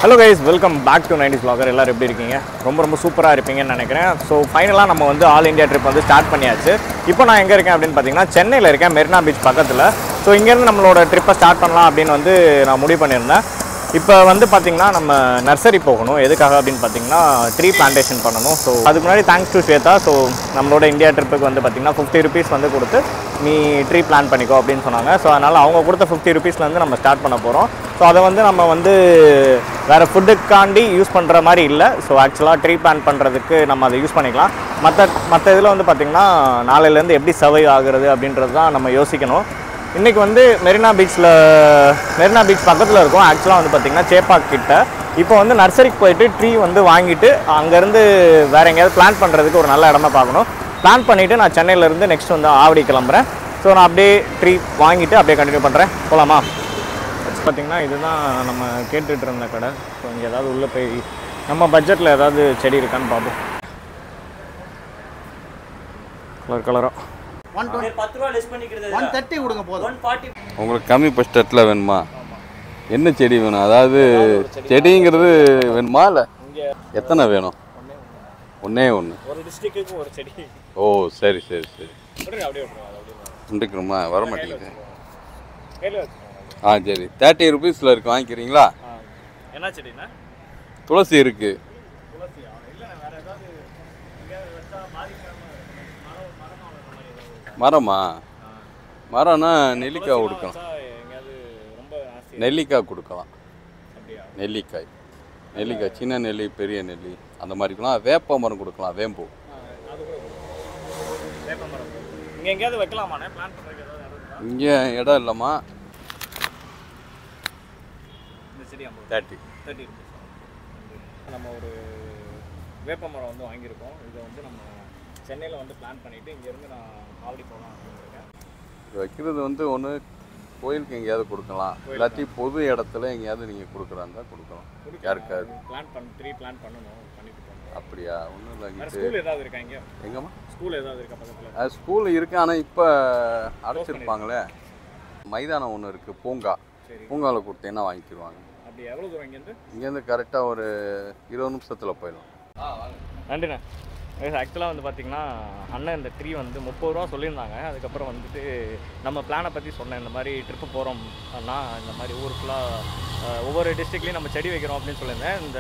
Hello guys, welcome back to 90s vlogger. எல்லாரும் எப்படி இருக்கீங்க? ரொம்ப சூப்பரா இருப்பீங்கன்னு நினைக்கிறேன். ஸோ ஃபைனலாக நம்ம வந்து ஆல் இந்தியா ட்ரிப் வந்து ஸ்டார்ட் பண்ணியாச்சு. இப்போ நான் எங்கே இருக்கேன் அப்படின்னு பார்த்தீங்கன்னா சென்னையில் இருக்கேன், மெரினா பீச் பக்கத்தில். ஸோ இங்கேருந்து நம்மளோட ட்ரிப்பை ஸ்டார்ட் பண்ணலாம் அப்படின்னு வந்து நான் முடிவு பண்ணியிருந்தேன். இப்போ வந்து பார்த்திங்கன்னா நம்ம நர்சரி போகணும். எதுக்காக அப்படின்னு பார்த்தீங்கன்னா ட்ரீ பிளான்டேஷன் பண்ணணும். ஸோ அதுக்கு முன்னாடி தேங்க்ஸ் டு ஸ்வேதா. ஸோ நம்மளோட இந்தியா ட்ரிப்புக்கு வந்து பார்த்திங்கன்னா 50 rupees வந்து கொடுத்து நீ ட்ரீ பிளான் பண்ணிக்கோ அப்படின்னு சொன்னாங்க. ஸோ அதனால் அவங்க கொடுத்த 50 rupeesலேருந்து நம்ம ஸ்டார்ட் பண்ண போகிறோம். ஸோ அதை வந்து நம்ம வந்து வேறு ஃபுட்டுக்காண்டி யூஸ் பண்ணுற மாதிரி இல்லை. ஸோ ஆக்சுவலாக ட்ரீ பிளான் பண்ணுறதுக்கு நம்ம அதை யூஸ் பண்ணிக்கலாம். மற்ற இதில் வந்து பார்த்திங்கன்னா நாளையிலேருந்து எப்படி சர்வைவ் ஆகுறது அப்படின்றது தான் நம்ம யோசிக்கணும். இன்றைக்கி வந்து மெரினா பீச் பக்கத்தில் இருக்கும். ஆக்சுவலாக வந்து பார்த்திங்கன்னா சேப்பாக் கிட்ட. இப்போ வந்து நர்சரிக்கு போயிட்டு ட்ரீ வந்து வாங்கிட்டு அங்கேருந்து வேறு எங்கேயாவது பிளான் பண்ணுறதுக்கு ஒரு நல்ல இடமா பார்க்கணும். பிளான் பண்ணிவிட்டு நான் சென்னையிலேருந்து நெக்ஸ்ட் வந்து ஆவடி கிளம்புறேன். ஸோ நான் அப்படியே ட்ரீ வாங்கிட்டு அப்படியே கண்டினியூ பண்ணுறேன். போகலாமா? பார்த்திங்கன்னா இதுதான் நம்ம கேட்டுட்டு இருந்த கடை. ஸோ இங்கே ஏதாவது உள்ளே போய் நம்ம பட்ஜெட்டில் ஏதாவது செடி இருக்கான்னு பார்ப்போம். கலராக 10 ரூபா லெஸ் பண்ணிக்கிறது 130 கொடுங்க போதும். 140 உங்களுக்கு கம்மி பட்ஜெட்டில் வேணுமா? என்ன செடி வேணும்? அதாவது செடிங்கிறது வேணுமா இல்லை எத்தனை வேணும்? ஒன்றே ஒன்று ஒரு டிஸ்ட்ரிக்ட்டுக்கு ஒரு செடி. ஓ சரி சரி சரி அப்படியே உண்டுக்குறோமா? வர மாட்டேங்குது. கையில் ஆ சரி 30 rupeesல இருக்கு, வாங்கிக்கிறீங்களா? என்ன செடிண்ணா? துளசி இருக்கு. மரமா? மரம்னா நெல்லிக்காய் கொடுக்கலாம். நெல்லிக்காய் கொடுக்கலாம். நெல்லிக்காய் சின்ன நெல்லி பெரிய நெல்லி அந்த மாதிரி இருக்கலாம். வேப்ப மரம் கொடுக்கலாம். வேம்பு இங்கே எங்கேயாவது வைக்கலாமாண்ணே? பிளான் பண்ணுறதுக்கு இங்கே இடம் இல்லைம்மா. இந்த செடி 30 rupees. நம்ம ஒரு வேப்ப மரம் வந்து வாங்கியிருக்கோம். இதை வந்து நம்ம சென்னையில் வந்து பிளான் பண்ணிவிட்டு இங்கேருந்து நான் ஆவடி போகலாம் அப்படின்னு இருக்கேன். இது வைக்கிறது வந்து ஒன்று கோயிலுக்கு எங்கேயாவது கொடுக்கலாம், எல்லாத்தையும் பொது இடத்துல எங்கேயாவது நீங்கள் கொடுக்குறாங்க கொடுக்கலாம். யாருக்காவது ட்ரீ பிளான் பண்ணணும், பண்ணிட்டு போகணும். அப்படியா? ஒன்றும் இல்லை. ஸ்கூல் ஏதாவது இருக்கா இங்கே? எங்கம்மா ஸ்கூல் ஏதாவது இருக்கா பக்கத்தில்? ஸ்கூல் இருக்குது, ஆனால் இப்போ அடைச்சிருப்பாங்களே. மைதானம் ஒன்று இருக்குது, பூங்காவில் கொடுத்தீங்கன்னா வாங்கிக்கிடுவாங்க. அப்படி எவ்வளோ தூரம் இங்கேருந்து கரெக்டாக ஒரு 20 நிமிஷத்தில் போயிடலாம். நன்றிண்ணே. ஆக்சுவலாக வந்து பார்த்திங்கன்னா அண்ணன் இந்த ட்ரீ வந்து 30 ரூபா சொல்லியிருந்தாங்க. அதுக்கப்புறம் வந்துட்டு நம்ம பிளானை பற்றி சொன்னேன். இந்த மாதிரி ட்ரிப்பு போகிறோம்னா இந்த மாதிரி ஊர் ஃபுல்லாக ஒவ்வொரு டிஸ்ட்ரிக்ட்லேயும் நம்ம செடி வைக்கிறோம் அப்படின்னு சொல்லியிருந்தேன். இந்த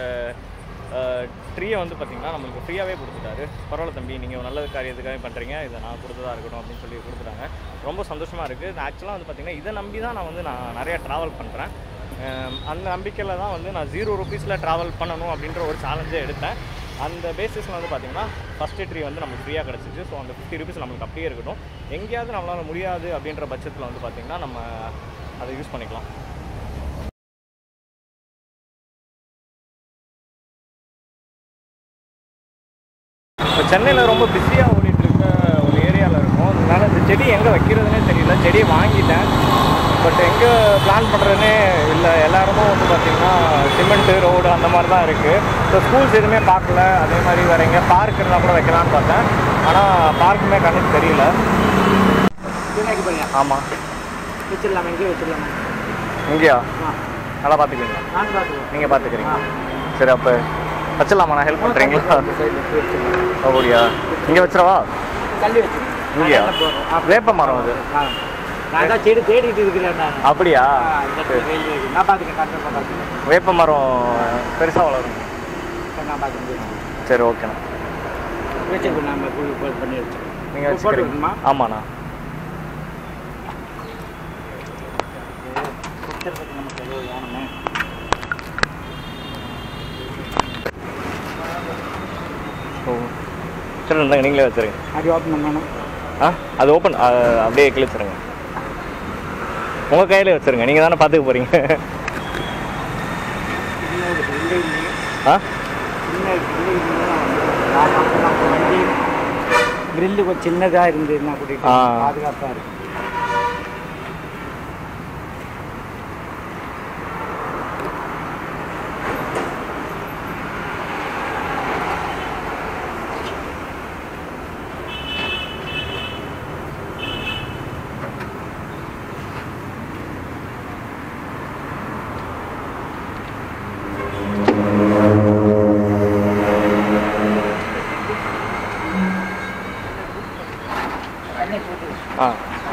ட்ரீயை வந்து பார்த்திங்கன்னா நம்மளுக்கு ஃப்ரீயாகவே கொடுத்துட்டாரு. பரவாயில்ல தம்பி, நீங்கள் நல்ல காரியத்துக்காக பண்ணுறீங்க, இதை நான் கொடுத்ததாக இருக்கட்டும் அப்படின்னு சொல்லி கொடுத்துட்டாங்க. ரொம்ப சந்தோஷமாக இருக்குது. ஆக்சுவலாக வந்து பார்த்திங்கன்னா இதை நம்பி தான் நான் நிறையா ட்ராவல் பண்ணுறேன். அந்த நம்பிக்கையில் தான் வந்து நான் 0 rupeesல ட்ராவல் பண்ணணும் அப்படின்ற ஒரு சேலஞ்சே எடுத்தேன். அந்த பேசிஸில் வந்து பார்த்திங்கன்னா ஃபஸ்ட்டு ட்ரீ வந்து நமக்கு ஃப்ரீயாக கிடச்சிச்சு. ஸோ அந்த 50 rupees நம்மளுக்கு அப்படியே இருக்கட்டும். எங்கேயாவது நம்மளால் முடியாது அப்படின்ற பட்சத்தில் வந்து பார்த்திங்கன்னா நம்ம அதை யூஸ் பண்ணிக்கலாம். இப்போ சென்னையில் ரொம்ப பிஸியாக ஓடிட்டுருக்க ஒரு ஏரியாவில் இருக்கும். அதனால் இந்த செடி எங்கே வைக்கிறதுனே தெரியல. செடியை வாங்கிட்டேன், பட் எங்கே பிளான் பண்ணுறதுனே இல்லை. எல்லாருமே வந்து பார்த்திங்கன்னா சிமெண்ட்டு ரோடு அந்த மாதிரி தான் இருக்குது. ஸோ ஸ்கூல்ஸ் எதுவுமே பார்க்கல. அதே மாதிரி வேறு எங்கே பார்க் இருந்தால் கூட வைக்கலான்னு பார்த்தேன். ஆனால் பார்க்குமே கண்ணுக்கு தெரியல. ஆமாம் வச்சிடலாமா? இங்கே வச்சிடலாமா? இங்கேயா? நல்லா பார்த்துக்கிறீங்களா? நீங்கள் பார்த்துக்கிறீங்க. சரி, அப்போ வச்சிடலாமா? நான் ஹெல்ப் பண்ணுறீங்களா? அப்படியா? இங்கே வச்சிடவா? தள்ளி வச்சு இங்கேயா? வேப்ப மரம் அது. நான் தான் செடி தேடிட்டு இருக்கிறேன். அப்படியா? நான் பார்த்துக்கேன். வேப்ப மரம் பெருசாக வளரும். நான் பார்த்துக்கேன். சரி, ஓகேண்ணா. வச்சுருக்கோம். நம்ம பண்ணி வச்சுருக்கோம். நீங்கள் வச்சுக்கிறீங்களா? ஆமாண்ணா. நமக்கு ஏதோ வேணுமே. ஓ சரி, இருந்தாங்க, நீங்களே வச்சுருங்க. அது ஓப்பன் பண்ணணும். அது ஓப்பன் அப்படியே கிழிச்சிருங்க. உங்கள் கையிலே வச்சுருங்க, நீங்கள் தானே பார்த்துக்க போகிறீங்க. கிரில்லு கொஞ்சம் சின்னதாக இருந்ததுன்னா கூட்டிகிட்டு பாதுகாப்பாக இருக்கும்.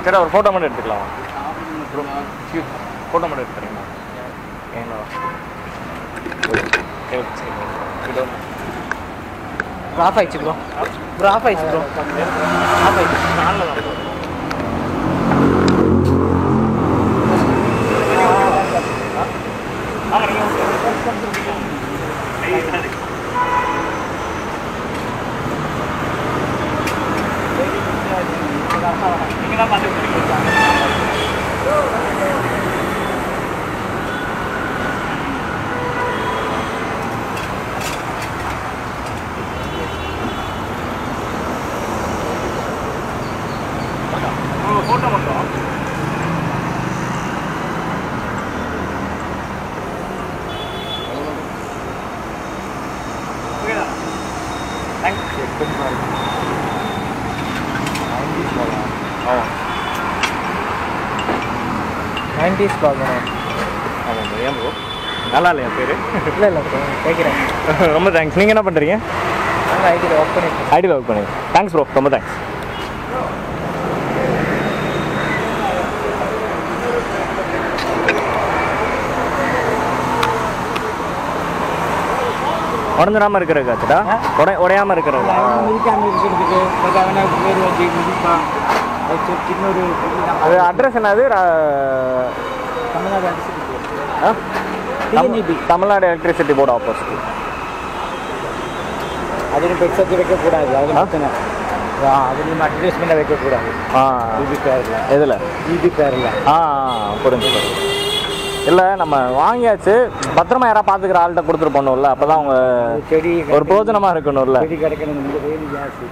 சரி ஒரு ஃபோட்டோ மட்டும் எடுத்துக்கலாம் ஃபோட்டோ மட்டும் எடுத்துக்கிறீங்களா ஏன்னா ஆஃப் ஆயிடுச்சு ப்ரோ ஆஃப் ஆயிடுச்சு ப்ரோ ஆஃப் ஆயிடுச்சு நாளில் தான் நீங்கள் தான் பார்த்து ஃபோட்டோ மட்டும் ஓகேதா தேங்க்ஸ் ஆமாம் 90s பார்க்கணும் ஆமாம் ப்ரோ ஏன் ப்ரோ நல்லா இல்லையா பேர் இல்லை இல்லை ப்ரோ கேட்குறேன் ரொம்ப தேங்க்ஸ் நீங்கள் என்ன பண்ணுறீங்க நாங்கள் ஐடியில் ஒர்க் பண்ணிட்டு ஐடியில் ஒர்க் பண்ணி தேங்க்ஸ் ப்ரோ ரொம்ப தேங்க்ஸ் உடஞ்சிடாமல் இருக்கிறது காத்துட்டா உடையாமல் இருக்கிறது இருக்கிறதுக்கு பேர் வச்சு மிதிப்பா சின்னொரு அது அட்ரஸ் என்னது Tamil Nadu TNEB Tamil Nadu electricity board opposite அதில் பெருசாக வைக்கக்கூடாது அது பிரச்சனை அதுலேயும் அட்வர்டைஸ்மெண்ட்டாக வைக்கக்கூடாது இபி பேரில் எதில் இபி பேரில் புரிஞ்சு இல்லை நம்ம வாங்கியாச்சு பத்திரமா யாராவது பார்த்துக்கிற ஆள்கிட்ட கொடுத்துட்டு போகணும்ல அப்போ தான் அவங்க செடி ஒரு பிரோஜனமாக இருக்கணும்ல செடி கிடைக்கணும் இந்த வெயில் ஜாஸ்தி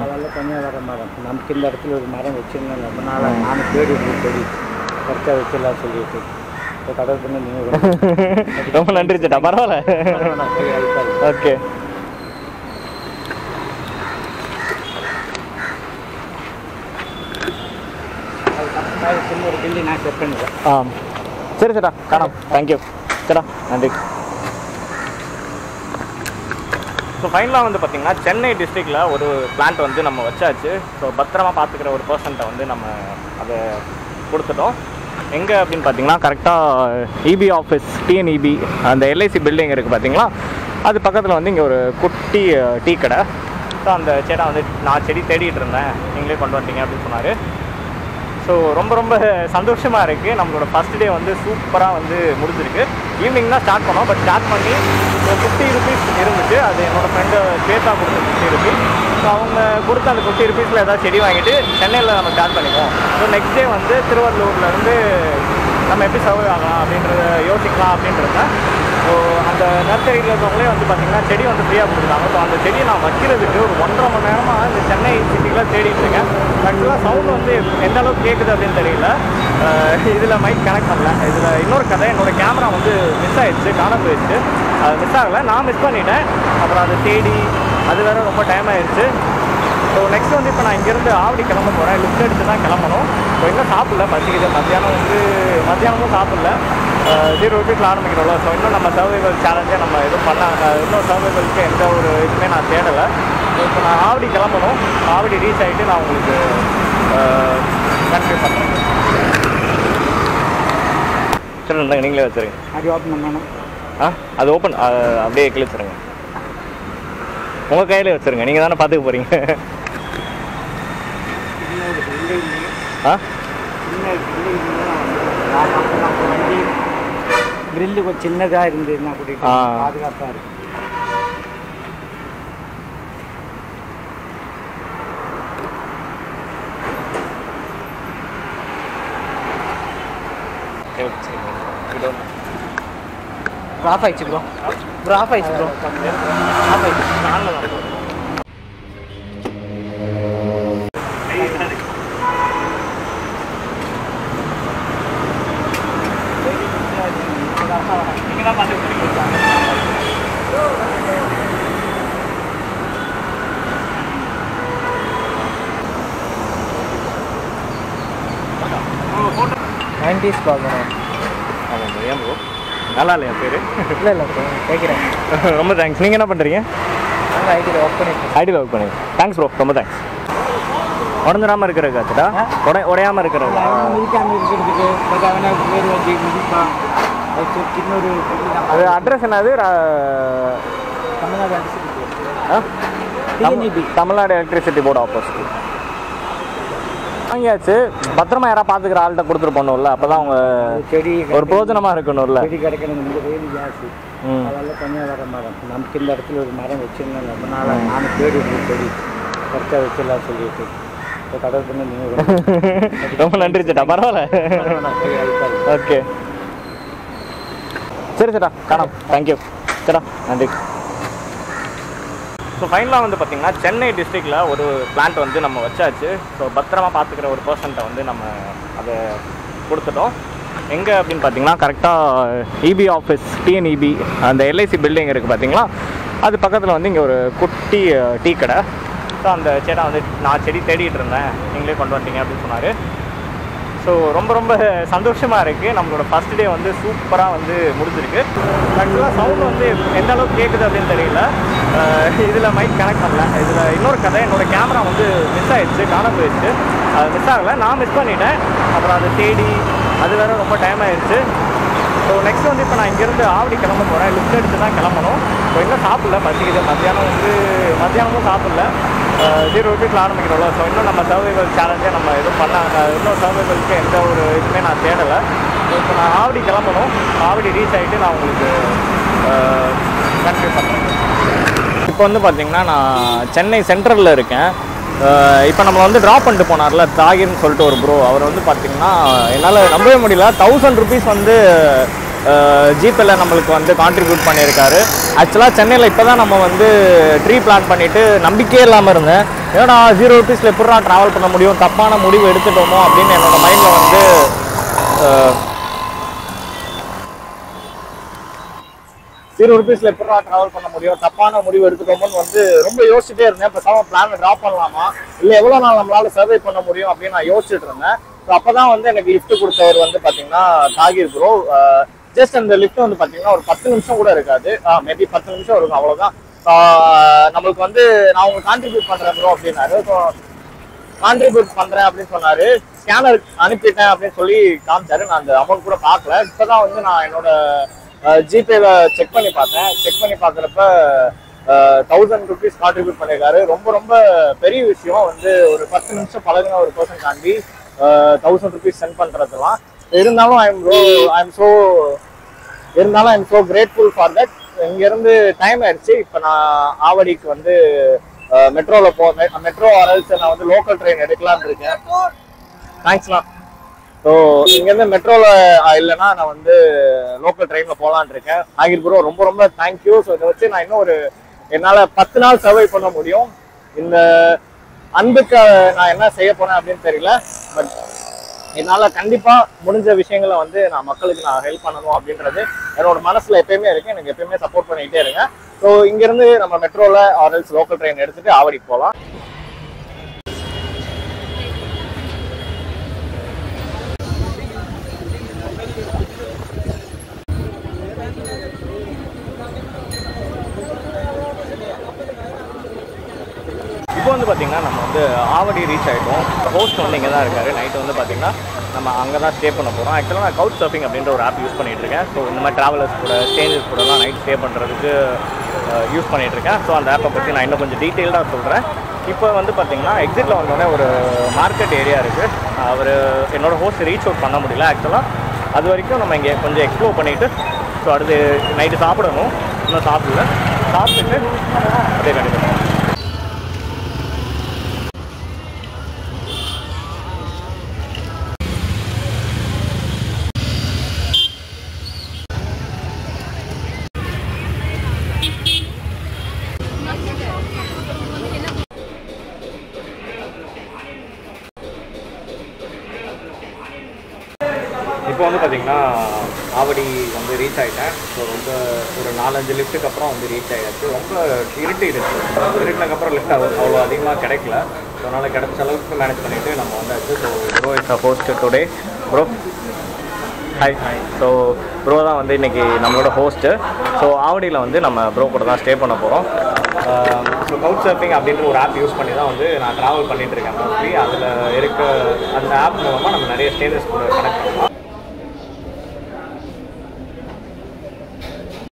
அதெல்லாம் தனியாக வர மரம் நமக்கு இந்த இடத்துல ஒரு மரம் வச்சிருந்தோம் ரொம்ப நாளாக நானும் தேடி செடி கரெக்டாக வச்சிடலாம் சொல்லிட்டு இப்போ கடவுள் பண்ணி நீங்கள் ரொம்ப நன்றி சேட்டா பரவாயில்ல ஓகே சின்ன ஒரு பில்டிங் நான் செட் பண்ணிடுறேன் சரி சேட்டா காணாம் தேங்க்யூ சேட்டா நன்றி ஸோ ஃபைனலாக வந்து பார்த்திங்கன்னா சென்னை டிஸ்ட்ரிக்டில் ஒரு பிளான்ட் வந்து நம்ம வச்சாச்சு ஸோ பத்திரமா பார்த்துக்கிற ஒரு பர்சன்ட்டை வந்து நம்ம அதை கொடுத்துட்டோம் எங்கே அப்படின்னு பார்த்தீங்கன்னா கரெக்டாக இபி ஆஃபீஸ் டிஎன்இபி அந்த எல்ஐசி பில்டிங் இருக்குது பார்த்தீங்களா அது பக்கத்தில் வந்து இங்கே ஒரு குட்டி டீ கடை ஸோ அந்த சேட்டா வந்து நான் செடி தேடிட்டு இருந்தேன் நீங்களே கொண்டு வந்துட்டீங்க அப்படின்னு சொன்னார் ஸோ ரொம்ப ரொம்ப சந்தோஷமாக இருக்குது நம்மளோட ஃபஸ்ட் டே வந்து சூப்பராக வந்து முடிஞ்சிருக்கு ஈவினிங் தான் ஸ்டார்ட் பண்ணோம் பட் ஸ்டார்ட் பண்ணி ஒரு 50 rupees இருந்துச்சு அது என்னோடய ஃப்ரெண்டு ஸ்வேதா கொடுத்த 50 rupees ஸோ அவங்க கொடுத்த அந்த 50 rupeesல ஏதாவது செடி வாங்கிட்டு சென்னையில் நம்ம ஸ்டார்ட் பண்ணிப்போம் ஸோ நெக்ஸ்ட் டே வந்து திருவள்ளூர்லேருந்து நம்ம எப்படி சர்வை ஆகலாம் அப்படின்றத யோசிக்கலாம் அப்படின்றத ஸோ அந்த நர்சரியில் இருக்கவங்களே வந்து பார்த்திங்கன்னா செடி வந்து ஃப்ரீயாக கொடுக்குறாங்க ஸோ அந்த செடியை நான் வைக்கிறதுக்கு ஒரு 1.5 மணி நேரமாக இந்த சென்னை சிட்டியில் தேடிட்டு இருக்கேன் ஆக்சுவலாக சவுண்ட் வந்து எந்த அளவுக்கு கேட்குது அப்படின்னு தெரியல இதில் மைக் கனெக்ட் பண்ணல இதில் இன்னொரு கதை என்னோடய கேமரா வந்து மிஸ் ஆகிடுச்சு காணாம போயிடுச்சு அது மிஸ் ஆகலை நான் மிஸ் பண்ணிட்டேன் அப்புறம் அதை தேடி அது வேறு ரொம்ப டைம் ஆயிடுச்சு ஸோ நெக்ஸ்ட் வந்து இப்போ நான் இங்கேருந்து ஆவடி கிளம்ப போகிறேன் லிஃப்ட் எடுத்து தான் கிளம்பணும் ஸோ இன்னும் சாப்பிடல பசிக்குது மத்தியானமும் சாப்பிடல 0 rupees ஆரம்பிக்கிறோம்ல ஸோ இன்னும் நம்ம சர்வைவல் சேலஞ்சே நம்ம எதுவும் பண்ணாங்க இன்னும் சர்வைவலுக்கு எந்த ஒரு இதுவுமே நான் தேடலை ஸோ இப்போ நான் ஆவடி கிளம்பணும் ஆவடி ரீச் ஆகிட்டு நான் உங்களுக்கு கன்ஃபியூ பண்ணுறேன் சரி இருந்தாங்க நீங்களே வச்சுருங்க அது ஓப்பன் பண்ணணும் அது ஓப்பன் அப்படியே கிழிச்சிருங்க உங்கள் கையிலே வச்சுருங்க நீங்கள் தானே பார்த்துக்க போகிறீங்க கிரில்லு கொஞ்சம் சின்னதாக இருந்ததுன்னா கூட்டிகிட்டு பாதுகாப்பாக இருக்கும் ஆஃப் ஆயிடுச்சு ப்ரோ ஆஃப் ஆயிடுச்சு ப்ரோ ஆஃப் ஆயிடுச்சு நாளில் தான் நீங்கள் தான் பார்த்துக்கிட்டு ஃபோட்டோ 90s பார்க்கணும் ஆமாம் ப்ரோ ஏன் ப்ரோ நல்லா இல்லையா பேர் இல்லை இல்லை ப்ரோ கேட்குறேன் ரொம்ப தேங்க்ஸ் நீங்கள் என்ன பண்ணுறீங்க நாங்கள் ஐடியில் ஒர்க் பண்ணிட்டு ஐடியில் ஒர்க் பண்ணி தேங்க்ஸ் ப்ரோ ரொம்ப தேங்க்ஸ் உடஞ்சிடாமல் இருக்கிறது ஆச்சுடா உடையாமல் இருக்கிறது மிதிக்காமல் இருக்கிறதுக்கு வேணா பேர் வச்சு மிதிப்பான் இன்னொரு அது அட்ரஸ் என்னது Tamil Nadu Tamil Nadu electricity board opposite வாங்கியாச்சு. பத்திரமா யாராவது பார்த்துக்கிற ஆள்கிட்ட கொடுத்துட்டு போகணும்ல, அப்போ தான் அவங்க செடி ஒரு பிரோஜனமாக இருக்கணும்ல. செடி கிடைக்கணும் இந்த வெயில் ஜாஸ்தி, அதெல்லாம் தனியாக வர மரம். நமக்கு இந்த இடத்துல ஒரு மரம் வச்சுருந்தேன் ரொம்ப நாளாக. நானும் தேடி செடி கரெக்டாக வச்சிடலாம் சொல்லிட்டு இப்போ கடவுள் பண்ணி நீங்கள் ரொம்ப நன்றி சேட்டா. பரவாயில்ல, ஓகே சரி சேட்டா, காணோம். தேங்க்யூ சேட்டா, நன்றி. ஸோ ஃபைனலாக வந்து பார்த்திங்கன்னா சென்னை டிஸ்ட்ரிக்டில் ஒரு பிளான்ட் வந்து நம்ம வச்சாச்சு. ஸோ பத்திரமா பார்த்துக்கிற ஒரு பர்சன்ட்டை வந்து நம்ம அதை கொடுத்துட்டோம். எங்கே அப்படின்னு பார்த்தீங்கன்னா கரெக்டாக இபி ஆஃபீஸ், டிஎன்இபி அந்த எல்ஐசி பில்டிங் இருக்குது பார்த்தீங்களா, அது பக்கத்தில் வந்து இங்கே ஒரு குட்டி டீ கடை. ஸோ அந்த சேட்டா வந்து நான் செடி தேடிட்டு இருந்தேன், நீங்களே கொண்டு வந்துட்டீங்க அப்படின்னு சொன்னார். ஸோ ரொம்ப ரொம்ப சந்தோஷமாக இருக்குது. நம்மளோட ஃபஸ்ட் டே வந்து சூப்பராக வந்து முடிஞ்சிருக்கு. ஆக்சுவலாக சவுண்ட் வந்து எந்த அளவுக்கு கேட்குது அப்படின்னு தெரியல. இதில் மைக் கனெக்ட் பண்ணல. இதில் இன்னொரு கதை, என்னோடய கேமரா வந்து மிஸ் ஆகிடுச்சு, காணாம போயிடுச்சு. அது மிஸ் ஆகலை, நான் மிஸ் பண்ணிட்டேன். அப்புறம் அதை தேடி அது வேறு ரொம்ப டைம் ஆகிடுச்சு. ஸோ நெக்ஸ்ட் வந்து இப்போ நான் இங்கேருந்து ஆவடி கிளம்ப போகிறேன். லிஃப்ட் எடுத்து தான் கிளம்பணும். ஸோ இன்னும் சாப்பிடல, பசிக்குது. மத்தியானமும் சாப்பிடல. 0 ரூபீஸில் ஆரம்பிக்கிறோம்ல. ஸோ இன்னும் நம்ம சர்வைவல் சேலஞ்சே நம்ம எதுவும் இன்னும் சர்வைவலுக்கு எந்த ஒரு இதுவுமே நான் தேடலை. ஸோ இப்போ நான் ஆவடி கிளம்பணும். ஆவடி ரீச் ஆகிட்டு நான் உங்களுக்கு கன்ஃபியூஸ் பண்ணுறேன். இப்போ வந்து பார்த்திங்கன்னா நான் சென்னை சென்ட்ரலில் இருக்கேன். இப்போ நம்ம வந்து ட்ராப் பண்ணிட்டு போனார்ல தாகிர்னு சொல்லிட்டு ஒரு ப்ரோ, அவர் வந்து பார்த்திங்கன்னா என்னால் நம்பவே முடியல, 1000 ரூபீஸ் வந்து ஜிபேல நம்மளுக்கு வந்து கான்ட்ரிபியூட் பண்ணியிருக்காரு. ஆக்சுவலாக சென்னையில் இப்போ தான் நம்ம வந்து ட்ரீ பிளான் பண்ணிவிட்டு நம்பிக்கையே இல்லாமல் இருந்தேன். ஏன்னா 0 ரூபீஸில் எப்படா ட்ராவல் பண்ண முடியும், தப்பான முடிவு எடுத்துட்டோமோ அப்படின்னு என்னோடய மைண்டில் வந்து 0 ரூபீஸில் எப்படா ட்ராவல் பண்ண முடியும், தப்பான முடிவு எடுத்துட்டோமோன்னு வந்து ரொம்ப யோசிச்சுட்டே இருந்தேன். இப்போ பிளானை ட்ராப் பண்ணலாமா, இல்லை எவ்வளோ நாள் நம்மளால் சர்வை பண்ண முடியும் அப்படின்னு நான் யோசிச்சுட்டு இருந்தேன். ஸோ அப்போ தான் வந்து எனக்கு லிஃப்ட் கொடுத்தவர் வந்து பார்த்தீங்கன்னா தாகிர் ப்ரோ. ஜஸ்ட் அந்த லிஃப்ட் வந்து பார்த்தீங்கன்னா ஒரு 10 நிமிஷம் கூட இருக்காது, மேபி 10 நிமிஷம் இருக்கும், அவ்வளோதான். நம்மளுக்கு வந்து நான் உங்களுக்கு கான்ட்ரிபியூட் பண்ணுறேன் ப்ரோ அப்படின்னாரு. ஸோ கான்ட்ரிபியூட் பண்ணுறேன் அப்படின்னு சொன்னார். ஸ்கேனர் அனுப்பிட்டேன் அப்படின்னு சொல்லி காமிச்சாரு. நான் அந்த அமௌண்ட் கூட பார்க்கல. இப்போ தான் வந்து நான் என்னோட ஜிபேல செக் பண்ணி பார்த்தேன். செக் பண்ணி பார்க்குறப்ப 1000 ரூபீஸ் கான்ட்ரிபியூட் பண்ணியிருக்காரு. ரொம்ப ரொம்ப பெரிய விஷயம் வந்து ஒரு 10 நிமிஷம் பழகின ஒரு பர்சன் தாண்டி 1000 ரூபீஸ் சென்ட் பண்ணுறதுலாம். இருந்தாலும் I am so grateful for that. இங்கேருந்து டைம் ஆயிடுச்சு. இப்போ நான் ஆவடிக்கு வந்து மெட்ரோவில் போகிறேன். மெட்ரோ ஆர்எல்ஸ் நான் வந்து லோக்கல் ட்ரெயின் எடுக்கலான்னு இருக்கேன். தேங்க்ஸ்ண்ணா. ஸோ இங்கேருந்து மெட்ரோவில் இல்லைன்னா நான் வந்து லோக்கல் ட்ரெயினில் போகலான் இருக்கேன். ஆகிர் ப்ரோ ரொம்ப ரொம்ப தேங்க்யூ. ஸோ இதை வச்சு நான் இன்னும் என்னால் 10 நாள் சர்வை பண்ண முடியும். இந்த அன்புக்கு நான் என்ன செய்ய போறேன் அப்படின்னு தெரியல. பட் என்னால் கண்டிப்பாக முடிஞ்ச விஷயங்களை வந்து நான் மக்களுக்கு நான் ஹெல்ப் பண்ணணும் அப்படின்றது என்னோட மனசில் எப்பயுமே இருக்கு. எனக்கு எப்பயுமே சப்போர்ட் பண்ணிக்கிட்டே இருங்க. ஸோ இங்கேருந்து நம்ம மெட்ரோவில் ஆர்எல்ஸ் லோக்கல் ட்ரெயின் எடுத்துகிட்டு ஆவடிக்கு போகலாம். இப்போ வந்து பார்த்திங்கன்னா நம்ம வந்து ஆவடி ரீச் ஆகிட்டோம். ஹோஸ்ட் வந்து இங்கே தான் இருக்கார். நைட்டு வந்து பார்த்திங்கன்னா நம்ம அங்கே தான் ஸ்டே பண்ண போகிறோம். ஆக்சுவலாக நான் கவுச் சர்ஃபிங் அப்படின்ற ஒரு ஆப் யூஸ் பண்ணிகிட்ருக்கேன். ஸோ இந்த மாதிரி ட்ராவலர்ஸ் கூட ஸ்டேஞ்சர்ஸ் கூடலாம் நைட் ஸ்டே பண்ணுறதுக்கு யூஸ் பண்ணிகிட்ருக்கேன். ஸோ அந்த ஆப்பை பற்றி நான் இன்னும் கொஞ்சம் டீட்டெயில்டாக சொல்கிறேன். இப்போ வந்து பார்த்திங்கன்னா எக்ஸிட்டில் வந்தோடனே ஒரு மார்க்கெட் ஏரியா இருக்குது. அவர் என்னோடய ஹோஸ்ட் ரீச் அவுட் பண்ண முடியல. ஆக்சுவலாக அது வரைக்கும் நம்ம இங்கே கொஞ்சம் எக்ஸ்ப்ளோர் பண்ணிவிட்டு ஸோ அடுத்து நைட்டு சாப்பிடணும். இன்னும் சாப்பிட்டுட்டு அப்படியே கண்டிப்பாக. இப்போ வந்து பார்த்திங்கன்னா ஆவடி வந்து ரீச் ஆகிட்டேன். ஸோ ரொம்ப ஒரு 4-5 லிஃப்ட்டுக்கு அப்புறம் வந்து ரீச் ஆகிடுச்சு. ரொம்ப இருட்டினதுக்கப்புறம் லிஃப்ட் அவ்வளோ அதிகமாக கிடைக்கல. ஸோ அதனால் கிடைச்ச அளவுக்கு மேனேஜ் பண்ணிவிட்டு நம்ம வந்தாச்சு. So bro is host today. Bro hi. So bro தான் வந்து இன்றைக்கி நம்மளோட ஹோஸ்ட்டு. ஸோ ஆவடியில் வந்து நம்ம ப்ரோ கூட தான் ஸ்டே பண்ண போகிறோம். ஸோ கவுச் சர்ஃபிங் அப்படின்ற ஒரு ஆப் யூஸ் பண்ணி தான் வந்து நான் ட்ராவல் பண்ணிட்டு இருக்கேன் மோஸ்ட்லி. அதில் இருக்க அந்த ஆப் மூலமாக நம்ம நிறைய ஸ்டேஜஸ் கூட கனெக்ட் பண்ணலாம்.